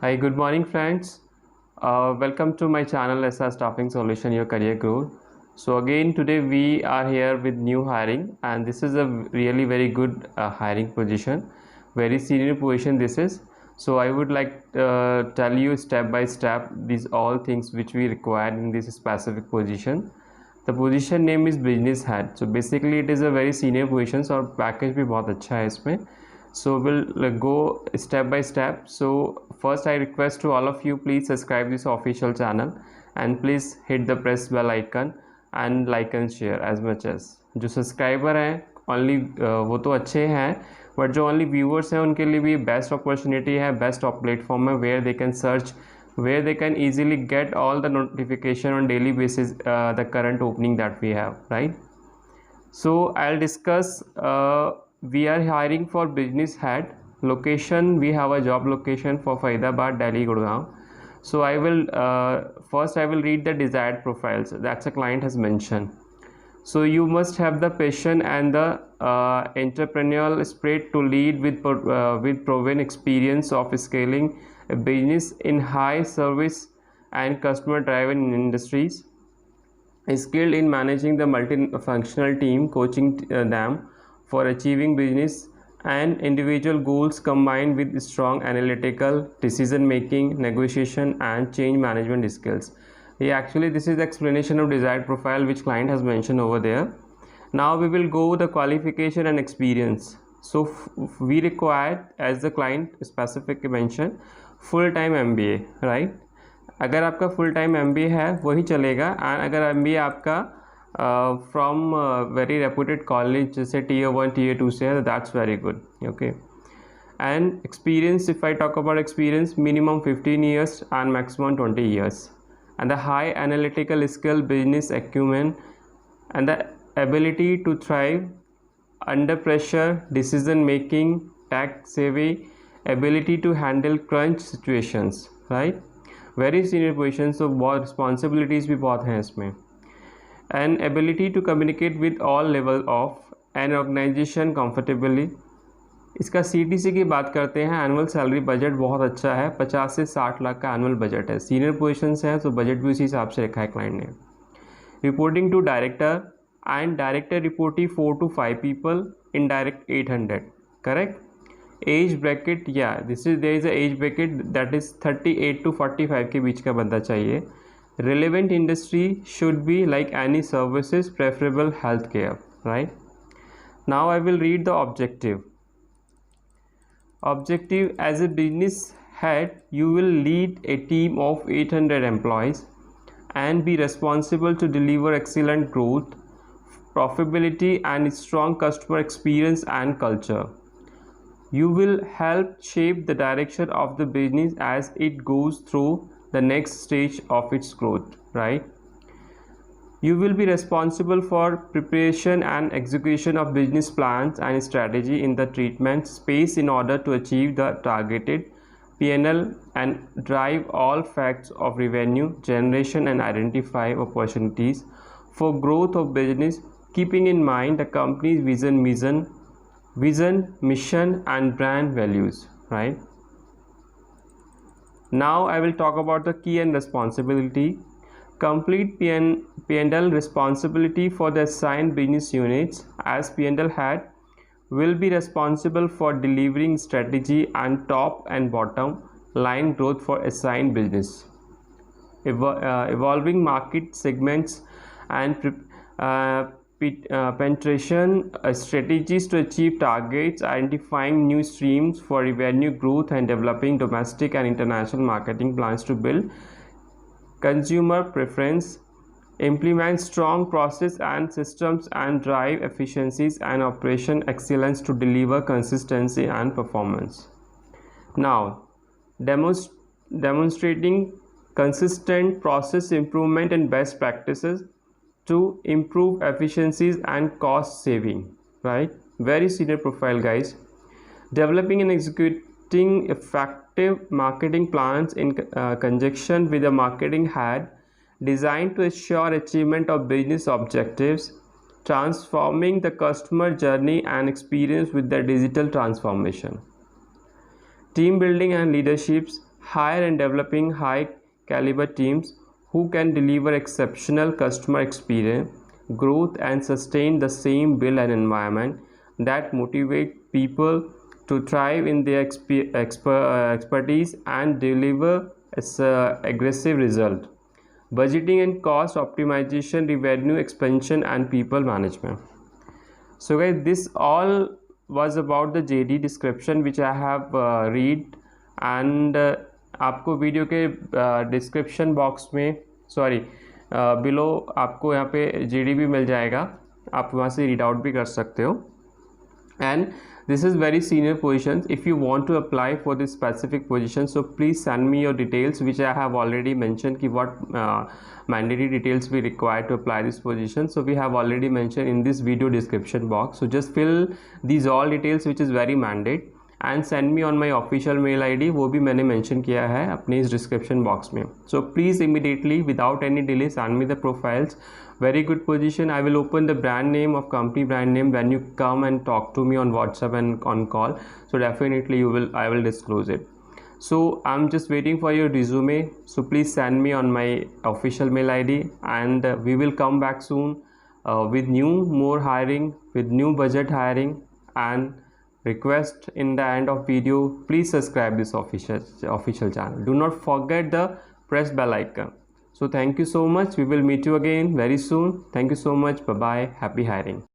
Hi, good morning, friends. Welcome to my channel SR Staffing Solution, your career growth. So again, today we are here with new hiring, and this is a really very good hiring position, very senior position. This is. So I would like tell you step by step these all things which we require in this specific position. The position name is business head. So basically, it is a very senior position. और package भी बहुत अच्छा है इसमें. So we'll go step by step. So first I request to all of you, please subscribe this official channel and please hit the press bell icon and like and share as much as. जो subscriber हैं only वो तो अच्छे हैं, but जो only viewers हैं उनके लिए भी बेस्ट अपॉर्चुनिटी है, बेस्ट ऑफ प्लेटफॉर्म है where they can search, where they can easily get all the notification on daily basis, the current opening that we have, right? So I'll discuss, we are hiring for business head. Location, we have a job location for Faridabad, Delhi, Gurgaon. So I will first I will read the desired profiles that's a client has mentioned. So you must have the passion and the entrepreneurial spirit to lead with proven experience of scaling a business in high service and customer driven industries. Skilled in managing the multifunctional team, coaching them for achieving business and individual goals, combined with strong analytical decision making, negotiation and change management skills. Actually this is the explanation of desired profile which client has mentioned over there. Now we will go the qualification and experience. So we require, as the client specific mention, full time MBA, right? अगर आपका full time MBA है वही चलेगा, and अगर MBA आपका from very reputed college जैसे Tier 1 Tier 2 से है, that's very good. Okay. And experience, if I talk about experience, minimum 15 years and maximum 20 years, and the high analytical skill, business acumen and the ability to thrive under pressure, decision making, tech savvy, ability to handle crunch situations, right? Very senior position, तो बहुत responsibilities भी बहुत हैं इसमें. And ability to communicate with all level of an organisation comfortably. इसका CTC की बात करते हैं. एनुअल सैलरी बजट बहुत अच्छा है, 50 से 60 लाख का एनुअल बजट है. सीनियर पोजीशंस हैं तो बजट भी उसी हिसाब से रखा है क्लाइंट ने. Reporting to director, and director reporting 4 to 5 people, indirect 800, correct? Age bracket, या this is, there is a age bracket that is 38 to 45 के बीच का बंदा चाहिए. Relevant industry should be like any services, preferable health care, right? Now I will read the objective. Objective: as a business head, you will lead a team of 800 employees and be responsible to deliver excellent growth, profitability and strong customer experience and culture. You will help shape the direction of the business as it goes through the next stage of its growth, right? You will be responsible for preparation and execution of business plans and strategy in the treatment space in order to achieve the targeted P&L and drive all facts of revenue generation and identify opportunities for growth of business, keeping in mind the company's vision, mission and brand values, right? Now I will talk about the key and responsibility. Complete P&L responsibility for the assigned business units. As P&L head, will be responsible for delivering strategy and top and bottom line growth for assigned business, evolving market segments and penetration strategies to achieve targets, identifying new streams for revenue growth and developing domestic and international marketing plans to build consumer preference, implement strong process and systems and drive efficiencies and operation excellence to deliver consistency and performance. Now demonstrating consistent process improvement and best practices to improve efficiencies and cost saving, right? Very senior profile, guys. Developing and executing effective marketing plans in conjunction with a marketing head designed to ensure achievement of business objectives, transforming the customer journey and experience with the digital transformation. Team building and leaderships, hire and developing high caliber teams who can deliver exceptional customer experience, growth, and sustain the same build and environment that motivate people to thrive in their expertise and deliver aggressive result. Budgeting and cost optimization, revenue expansion, and people management. So guys, this all was about the JD description which I have read, and आपको video के description box में below आपको यहाँ पे JD भी मिल जाएगा, आप वहाँ से रीड आउट भी कर सकते हो. And this is very senior positions. If you want to apply for this specific position, so please send me your details, which I have already mentioned ki what mandatory details we require to apply this position. So we have already mentioned in this video description box. So just fill these all details which is very mandate and send me on my official mail ID. वो भी मैंने mention किया है अपने इस description box में. So please immediately without any delay send me the profiles. Very good position. I will open the brand name of company brand name when you come and talk to me on WhatsApp and on call. So definitely I will disclose it. So I'm just waiting for your resume. So please send me on my official mail ID, and we will come back soon with more hiring, with new budget hiring, and request in the end of video, please subscribe this official channel. Do not forget the press bell icon. So thank you so much. We will meet you again very soon. Thank you so much. Bye bye. Happy hiring.